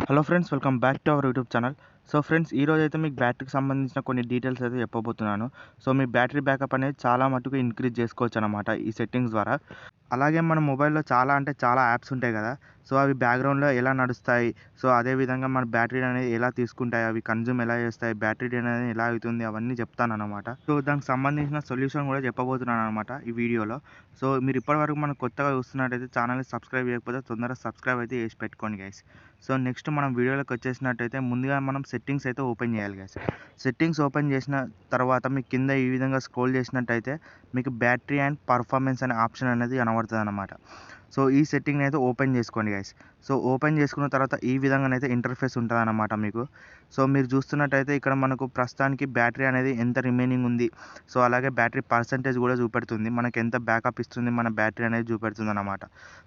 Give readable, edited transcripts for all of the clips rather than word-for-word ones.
Hello friends, welcome back to our YouTube channel. So friends, ఈరోజు అయితే మీకు బ్యాటరీకి సంబంధించిన కొన్ని డీటెయిల్స్ అయితే చెప్పబోతున్నాను. సో మీ బ్యాటరీ బ్యాకప్ అనేది చాలా మటుకు ఇంక్రీజ్ చేసుకోవచ్చు అనమాట ఈ సెట్టింగ్స్ ద్వారా. అలాగే మన మొబైల్‌లో చాలా అంటే చాలా యాప్స్ ఉంటాయి కదా! సో అవి బ్యాక్‌గ్రౌండ్‌లో ఎలా నడుస్తాయి? సో అదేవిధంగా మన బ్యాటరీ అనేది ఎలా తీసుకుంటాయి? అవి కన్జ్యూమ్ ఎలా చేస్తాయి? బ్యాటరీ డ్రైన్ అనేది ఎలా అవుతుంది? అవన్నీ చెప్తాననమాట. సో దానికి సంబంధించిన సొల్యూషన్ కూడా చెప్పబోతున్నాననమాట ఈ వీడియోలో. సో మీరు ఇప్పటివరకు మనం కొత్తగా చూస్తున్నట్టయితే ఛానల్‌ని సబ్స్క్రైబ్ చేయకపోతే తొందరగా సబ్స్క్రైబ్ అయితే చేసి పెట్టుకోండి గైస్. సో నెక్స్ట్ మనం వీడియోలోకి వచ్చేసినట్టయితే ముందుగా మనం సెట్టింగ్స్ అయితే ఓపెన్ చేయాలి గైస్. సెట్టింగ్స్ ఓపెన్ చేసిన తర్వాత మీకు కింద ఈ విధంగా స్క్రోల్ చేసినట్టయితే మీకు బ్యాటరీ అండ్ పర్ఫార్మెన్స్ అనే ఆప్షన్ అనేది కనబడుతుందన్నమాట. సో ఈ సెట్టింగ్ని అయితే ఓపెన్ చేసుకోండి గైస్. సో ఓపెన్ చేసుకున్న తర్వాత ఈ విధంగానైతే ఇంటర్ఫేస్ ఉంటుందన్నమాట మీకు. సో మీరు చూస్తున్నట్టయితే ఇక్కడ మనకు ప్రస్తుతానికి బ్యాటరీ అనేది ఎంత రిమైనింగ్ ఉంది, సో అలాగే బ్యాటరీ పర్సంటేజ్ కూడా చూపెడుతుంది, మనకి ఎంత బ్యాకప్ ఇస్తుంది మన బ్యాటరీ అనేది చూపెడుతుంది అన్నమాట.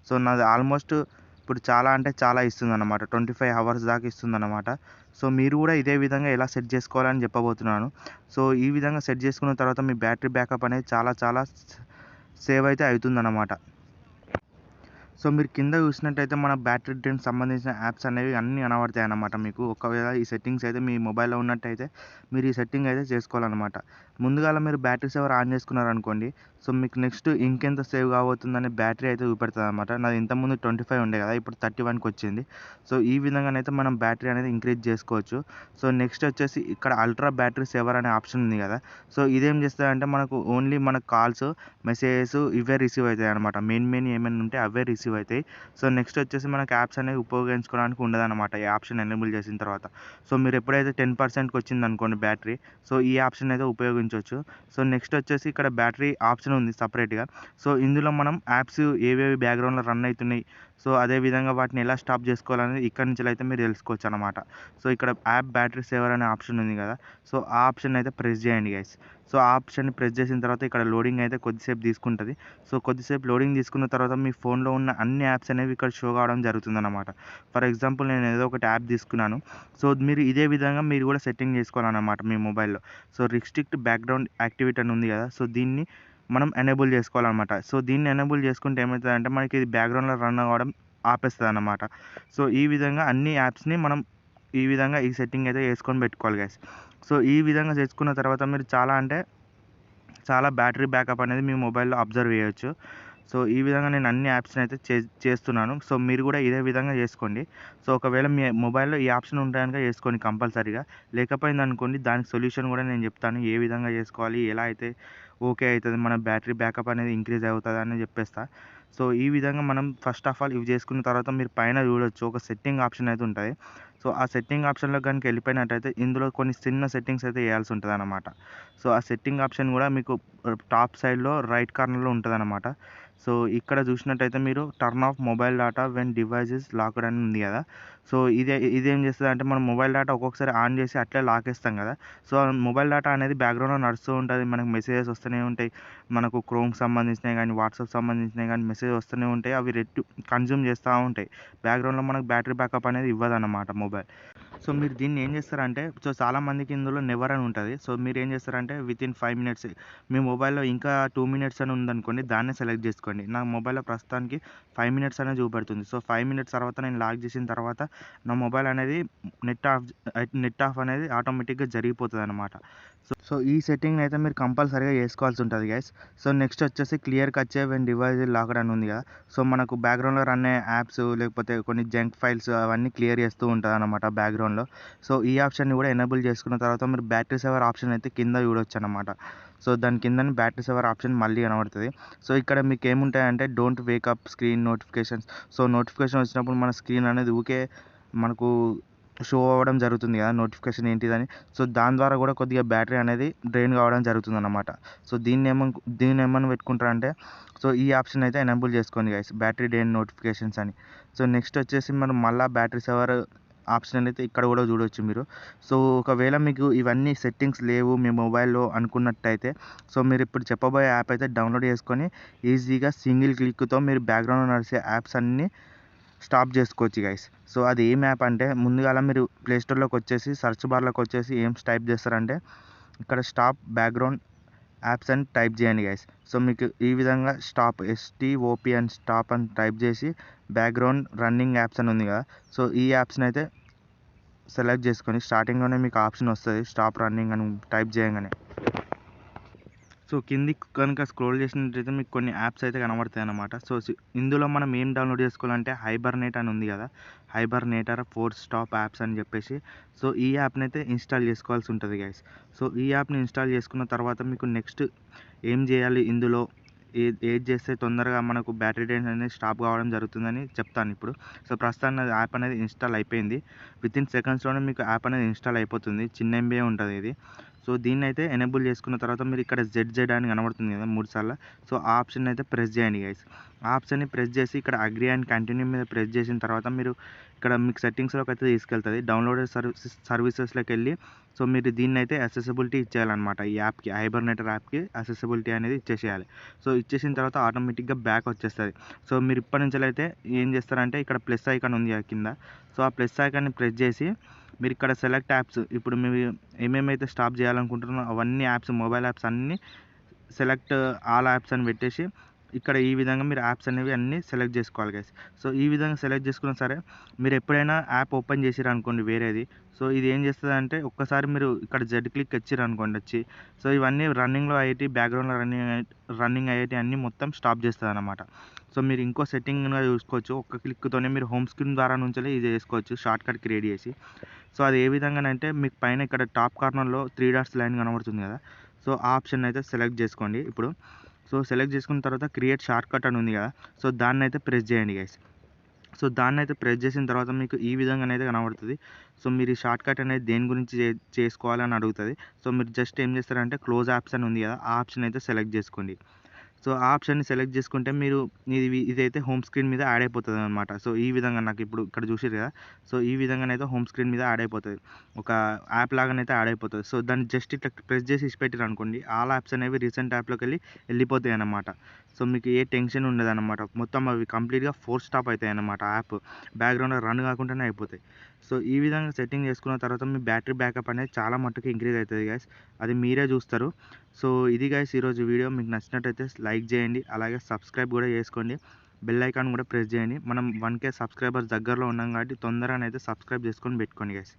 సో నాది ఆల్మోస్ట్ ఇప్పుడు చాలా అంటే చాలా ఇస్తుందన్నమాట, 25 అవర్స్ దాకా ఇస్తుందన్నమాట. సో మీరు కూడా ఇదే విధంగా ఎలా సెట్ చేసుకోవాలని చెప్పబోతున్నాను. సో ఈ విధంగా సెట్ చేసుకున్న తర్వాత మీ బ్యాటరీ బ్యాకప్ అనేది చాలా చాలా సేవ్ అయితే అవుతుందన్నమాట. సో మీరు కింద చూసినట్టయితే మన బ్యాటరీ డ్రైన్కి సంబంధించిన యాప్స్ అనేవి అన్నీ కనబడతాయి అన్నమాట మీకు. ఒకవేళ ఈ సెట్టింగ్స్ అయితే మీ మొబైల్లో ఉన్నట్టయితే మీరు ఈ సెట్టింగ్ అయితే చేసుకోవాలన్నమాట. ముందుగాల మీరు బ్యాటరీ సేవర్ ఆన్ చేసుకున్నారనుకోండి, సో మీకు నెక్స్ట్ ఇంకెంత సేవ్ కాబోతుందనే బ్యాటరీ అయితే చూపెడుతుంది అనమాట. నాది ఇంతకుముందు 25 ఉండే కదా, ఇప్పుడు 31కి వచ్చింది. సో ఈ విధంగానైతే మనం బ్యాటరీ అనేది ఇంక్రీజ్ చేసుకోవచ్చు. సో నెక్స్ట్ వచ్చేసి ఇక్కడ అల్ట్రా బ్యాటరీ సేవర్ అనే ఆప్షన్ ఉంది కదా. సో ఇదేం చేస్తుందంటే మనకు ఓన్లీ మన కాల్స్, మెసేజెస్ ఇవే రిసీవ్ అవుతాయి అనమాట. మెయిన్ ఏమైనా ఉంటే అవే రిసీవ్ అవుతాయి. సో నెక్స్ట్ వచ్చేసి మనకి యాప్స్ అనేవి ఉపయోగించుకోవడానికి ఉండదన్నమాట ఈ ఆప్షన్ ఎనేబుల్ చేసిన తర్వాత. సో మీరు ఎప్పుడైతే 10%కి వచ్చిందనుకోండి బ్యాటరీ, సో ఈ ఆప్షన్ అయితే ఉపయోగించవచ్చు. సో నెక్స్ట్ వచ్చేసి ఇక్కడ బ్యాటరీ ఆప్షన్ ఉంది సపరేట్గా. సో ఇందులో మనం యాప్స్ ఏవేవి బ్యాక్గ్రౌండ్లో రన్ అవుతున్నాయి, సో అదేవిధంగా వాటిని ఎలా స్టాప్ చేసుకోవాలనేది ఇక్కడ నుంచి అయితే మీరు తెలుసుకోవచ్చు అనమాట. సో ఇక్కడ యాప్ బ్యాటరీ సేవర్ అనే ఆప్షన్ ఉంది కదా, సో ఆ ఆప్షన్ అయితే ప్రెస్ చేయండి గైస్. సో ఆ ఆప్షన్ని ప్రెస్ చేసిన తర్వాత ఇక్కడ లోడింగ్ అయితే కొద్దిసేపు తీసుకుంటుంది. సో కొద్దిసేపు లోడింగ్ తీసుకున్న తర్వాత మీ ఫోన్లో ఉన్న అన్ని యాప్స్ అనేవి ఇక్కడ షో కావడం జరుగుతుందన్నమాట. ఫర్ ఎగ్జాంపుల్ నేను ఏదో ఒకటి యాప్ తీసుకున్నాను. సో మీరు ఇదే విధంగా మీరు కూడా సెట్టింగ్ చేసుకోవాలన్నమాట మీ మొబైల్లో. సో రిస్ట్రిక్ట్ బ్యాక్గ్రౌండ్ యాక్టివిటీ అని ఉంది కదా, సో దీన్ని మనం ఎనేబుల్ చేసుకోవాలన్నమాట. సో దీన్ని ఎనేబుల్ చేసుకుంటే ఏమవుతుందంటే మనకి ఇది బ్యాక్గ్రౌండ్లో రన్ అవ్వడం ఆపేస్తుంది అన్నమాట. సో ఈ విధంగా అన్ని యాప్స్ని మనం ఈ విధంగా ఈ సెట్టింగ్ అయితే వేసుకొని పెట్టుకోవాలి గైస్. సో ఈ విధంగా చేసుకున్న తర్వాత మీరు చాలా అంటే చాలా బ్యాటరీ బ్యాకప్ అనేది మీ మొబైల్లో అబ్జర్వ్ చేయొచ్చు. సో ఈ విధంగా నేను అన్ని యాప్స్ని అయితే చేస్తున్నాను. సో మీరు కూడా ఇదే విధంగా చేసుకోండి. సో ఒకవేళ మీ మొబైల్లో ఈ ఆప్షన్ ఉంటాయనుక చేసుకోండి కంపల్సరీగా. లేకపోయిందనుకోండి దానికి సొల్యూషన్ కూడా నేను చెప్తాను, ఏ విధంగా చేసుకోవాలి, ఎలా అయితే ఓకే అవుతుంది, మన బ్యాటరీ బ్యాకప్ అనేది ఇంక్రీజ్ అవుతుంది అని చెప్పేస్తా. సో ఈ విధంగా మనం ఫస్ట్ ఆఫ్ ఆల్ ఇవి చేసుకున్న తర్వాత మీరు పైన చూడొచ్చు ఒక సెట్టింగ్ ఆప్షన్ అయితే ఉంటుంది. సో ఆ సెట్టింగ్ ఆప్షన్లో కనుక వెళ్ళిపోయినట్టయితే ఇందులో కొన్ని చిన్న సెట్టింగ్స్ అయితే వేయాల్సి ఉంటుంది అన్నమాట. సో ఆ సెట్టింగ్ ఆప్షన్ కూడా మీకు టాప్ సైడ్లో రైట్ కార్నర్లో ఉంటుందన్నమాట. సో ఇక్కడ చూసినట్టయితే మీరు turn off mobile data when device is locked అని ఉంది కదా. సో ఇదేం చేస్తుంది అంటే మనం మొబైల్ డేటా ఒక్కొక్కసారి ఆన్ చేసి అట్లే లాకేస్తాం కదా. సో మొబైల్ డేటా అనేది బ్యాక్గ్రౌండ్లో నడుస్తూ ఉంటుంది, మనకు మెసేజెస్ వస్తూనే ఉంటాయి. మనకు క్రోమ్కి సంబంధించినవి కానీ వాట్సాప్ సంబంధించినవి కానీ మెసేజ్ వస్తూనే ఉంటాయి. అవి కన్జ్యూమ్ చేస్తూ ఉంటాయి. బ్యాక్గ్రౌండ్లో మనకు బ్యాటరీ బ్యాకప్ అనేది ఇవ్వదన్నమాట మొబైల్. సో మీరు దీన్ని ఏం చేస్తారంటే, సో చాలామందికి ఇందులో నెవర్ అని ఉంటుంది. సో మీరు ఏం చేస్తారంటే వితిన్ 5 మినిట్స్ మీ మొబైల్లో ఇంకా 2 మినిట్స్ అని ఉందనుకోండి, దాన్నే సెలెక్ట్ చేసుకోండి. నా మొబైల్లో ప్రస్తుతానికి 5 మినిట్స్ అనేది చూపెడుతుంది. సో 5 మినిట్స్ తర్వాత నేను లాక్ చేసిన తర్వాత నా మొబైల్ అనేది నెట్ ఆఫ్ అనేది ఆటోమేటిక్గా జరిగిపోతుంది అనమాట. సో ఈ సెట్టింగ్ అయితే మీరు కంపల్సరీగా చేసుకోవాల్సి ఉంటుంది గైస్. సో నెక్స్ట్ వచ్చేసి clear Kachche when device locked అని ఉంది కదా. సో మనకు బ్యాక్గ్రౌండ్లో రన్ అయ్యే యాప్స్ లేకపోతే కొన్ని జంక్ ఫైల్స్ అవన్నీ క్లియర్ చేస్తూ ఉంటుంది అనమాట బ్యాక్గ్రౌండ్లో. సో ఈ ఆప్షన్ని కూడా ఎనేబుల్ చేసుకున్న తర్వాత మీరు బ్యాటరీ సేవర్ ఆప్షన్ అయితే కింద చూడొచ్చు అనమాట. సో దాని కింద బ్యాటరీ సేవర్ ఆప్షన్ మళ్ళీ కనబడుతుంది. సో ఇక్కడ మీకు ఏముంటాయంటే don't wake up screen notifications. So notification వచ్చినప్పుడు మన స్క్రీన్ అనేది ఊకే మనకు షో అవ్వడం జరుగుతుంది కదా నోటిఫికేషన్ ఏంటిదని. సో దాని ద్వారా కూడా కొద్దిగా బ్యాటరీ అనేది డ్రైన్ కావడం జరుగుతుందన్నమాట. సో దీన్ని ఏమని పెట్టుకుంటారంటే, సో ఈ ఆప్షన్ అయితే ఎనేబుల్ చేసుకోండి గైస్, బ్యాటరీ డ్రైన్ నోటిఫికేషన్స్ అని. సో నెక్స్ట్ వచ్చేసి మనం మళ్ళీ బ్యాటరీ సేవర్ ఆప్షన్ అయితే ఇక్కడ కూడా చూడవచ్చు మీరు. సో ఒకవేళ మీకు ఇవన్నీ సెట్టింగ్స్ లేవు మీ మొబైల్లో అనుకున్నట్టయితే, సో మీరు ఇప్పుడు చెప్పబోయే యాప్ అయితే డౌన్లోడ్ చేసుకొని ఈజీగా సింగిల్ క్లిక్తో మీరు బ్యాక్గ్రౌండ్లో నడిచే యాప్స్ అన్నీ స్టాప్ చేసుకోవచ్చు గైస్. సో అది ఏం యాప్ అంటే, ముందుగాల మీరు ప్లేస్టోర్లోకి వచ్చేసి సెర్చ్ బార్లోకి వచ్చేసి ఏం టైప్ చేస్తారంటే ఇక్కడ స్టాప్ బ్యాక్గ్రౌండ్ యాప్స్ అని టైప్ చేయండి గైస్. సో మీకు ఈ విధంగా స్టాప్ STOP అని స్టాప్ అని టైప్ చేసి బ్యాక్గ్రౌండ్ రన్నింగ్ యాప్స్ అని ఉంది కదా, సో ఈ యాప్స్ని అయితే సెలెక్ట్ చేసుకొని స్టార్టింగ్లోనే మీకు ఆప్షన్ వస్తుంది స్టాప్ రన్నింగ్ అని టైప్ చేయగానే. సో కిందికి కనుక స్క్రోల్ చేసినట్టయితే మీకు కొన్ని యాప్స్ అయితే కనబడతాయి అన్నమాట. సో ఇందులో మనం ఏం డౌన్లోడ్ చేసుకోవాలంటే హైబర్నేట్ అని ఉంది కదా, హైబర్నేటర్ ఫోర్స్ స్టాప్ యాప్స్ అని చెప్పేసి. సో ఈ యాప్ని అయితే ఇన్స్టాల్ చేసుకోవాల్సి ఉంటుంది గైస్. సో ఈ యాప్ని ఇన్స్టాల్ చేసుకున్న తర్వాత మీకు నెక్స్ట్ ఏం చేయాలి, ఇందులో ఏది చేస్తే తొందరగా మనకు బ్యాటరీ డ్రైన్ అనేది స్టాప్ కావడం జరుగుతుందని చెప్తాను ఇప్పుడు. సో ప్రస్తుతానికి యాప్ అనేది ఇన్స్టాల్ అయిపోయింది. వితిన్ సెకండ్స్లోనే మీకు యాప్ అనేది ఇన్స్టాల్ అయిపోతుంది. చిన్న ఎంబీ ఉంటుంది ఇది. సో దీన్ని అయితే ఎనేబుల్ చేసుకున్న తర్వాత మీరు ఇక్కడ ZZ అని కనబడుతుంది కదా 3 సార్లు. సో ఆ ఆప్షన్ అయితే ప్రెస్ చేయండి గైస్. ఆ ఆప్షన్ని ప్రెస్ చేసి ఇక్కడ అగ్రీ అండ్ కంటిన్యూ మీద ప్రెస్ చేసిన తర్వాత మీరు ఇక్కడ మీకు సెట్టింగ్స్లోకి అయితే తీసుకెళ్తుంది. డౌన్లోడెడ్ సర్వీసెస్లోకి వెళ్ళి సో మీరు దీన్ని అయితే అసెసిబిలిటీ ఇచ్చేయాలన్నమాట. ఈ యాప్కి, హైబర్నేటర్ యాప్కి అసెసిబిలిటీ అనేది ఇచ్చేసేయాలి. సో ఇచ్చేసిన తర్వాత ఆటోమేటిక్గా బ్యాక్ వచ్చేస్తుంది. సో మీరు ఇప్పటి నుంచి అయితే ఏం చేస్తారంటే ఇక్కడ ప్లస్ ఐకాన్ ఉంది కింద. సో ఆ ప్లస్ ఐకాన్ని ప్రెస్ చేసి మీరు ఇక్కడ సెలెక్ట్ యాప్స్, ఇప్పుడు మీరు ఏమేమైతే స్టాప్ చేయాలనుకుంటున్నారో అవన్నీ యాప్స్, మొబైల్ యాప్స్ అన్నీ సెలెక్ట్ ఆల్ యాప్స్ అని పెట్టేసి ఇక్కడ ఈ విధంగా మీరు యాప్స్ అనేవి అన్నీ సెలెక్ట్ చేసుకోవాలి గైస్. సో ఈ విధంగా సెలెక్ట్ చేసుకున్నా సరే మీరు ఎప్పుడైనా యాప్ ఓపెన్ చేసిరు అనుకోండి వేరేది, సో ఇది ఏం చేస్తుంది అంటే ఒక్కసారి మీరు ఇక్కడ జెడ్ క్లిక్ ఇచ్చిర్రు అనుకోండి వచ్చి, సో ఇవన్నీ రన్నింగ్లో అయ్యేటి, బ్యాక్గ్రౌండ్లో రన్నింగ్ అయ్యేటి అన్నీ మొత్తం స్టాప్ చేస్తుంది అన్నమాట. సో మీరు ఇంకో సెట్టింగ్గా చూసుకోవచ్చు. ఒక్క క్లిక్తోనే మీరు హోమ్ స్క్రీన్ ద్వారా నుంచి ఇది చేసుకోవచ్చు షార్ట్ కట్ క్రియేట్ చేసి. సో అది ఏ విధంగానంటే మీకు పైన ఇక్కడ టాప్ కార్నర్లో 3 డాట్స్ లైన్ కనబడుతుంది కదా, సో ఆ ఆప్షన్ అయితే సెలెక్ట్ చేసుకోండి ఇప్పుడు. సో సెలెక్ట్ చేసుకున్న తర్వాత క్రియేట్ షార్ట్ కట్ అని ఉంది కదా, సో దాన్ని అయితే ప్రెస్ చేయండి గైస్. సో దాన్ని అయితే ప్రెస్ చేసిన తర్వాత మీకు ఈ విధంగానైతే కనబడుతుంది. సో మీరు ఈ షార్ట్ కట్ అనేది దేని గురించి చేసుకోవాలని అడుగుతుంది. సో మీరు జస్ట్ ఏం చేస్తారంటే క్లోజ్ యాప్స్ అని ఉంది కదా, ఆ ఆప్షన్ అయితే సెలెక్ట్ చేసుకోండి. సో ఆ ఆప్షన్ని సెలెక్ట్ చేసుకుంటే మీరు ఇదైతే హోమ్ స్క్రీన్ మీద యాడ్ అయిపోతుంది అనమాట. సో ఈ విధంగా నాకు ఇప్పుడు ఇక్కడ చూసారు కదా, సో ఈ విధంగానైతే హోమ్ స్క్రీన్ మీద యాడ్ అయిపోతుంది, ఒక యాప్ లాగానైతే యాడ్ అయిపోతుంది. సో దాన్ని జస్ట్ ఇట్లా ప్రెస్ చేసి ఇచ్చిపెట్టారు అనుకోండి, ఆల్ యాప్స్ అనేవి రీసెంట్ యాప్లోకి వెళ్ళిపోతాయి అన్నమాట. సో మీకు ఏ టెన్షన్ ఉండదు అనమాట. మొత్తం అవి కంప్లీట్గా ఫోర్స్ స్టాప్ అవుతాయి అన్నమాట. యాప్ బ్యాక్గ్రౌండ్లో రన్ కాకుండానే అయిపోతాయి. సో ఈ విధంగా సెట్టింగ్ చేసుకున్న తర్వాత మీ బ్యాటరీ బ్యాకప్ అనేది చాలా మట్టుకు ఇంక్రీజ్ అవుతుంది గైస్, అది మీరే చూస్తారు. సో ఇది గైస్ ఈరోజు వీడియో. మీకు నచ్చినట్టయితే లైక్ చేయండి, అలాగే సబ్స్క్రైబ్ కూడా చేసుకోండి, బెల్ ఐకాన్ కూడా ప్రెస్ చేయండి. మనం 1K సబ్స్క్రైబర్స్ దగ్గరలో ఉన్నాం కాబట్టి తొందరగా అయితే సబ్స్క్రైబ్ చేసుకొని పెట్టుకోండి గైస్.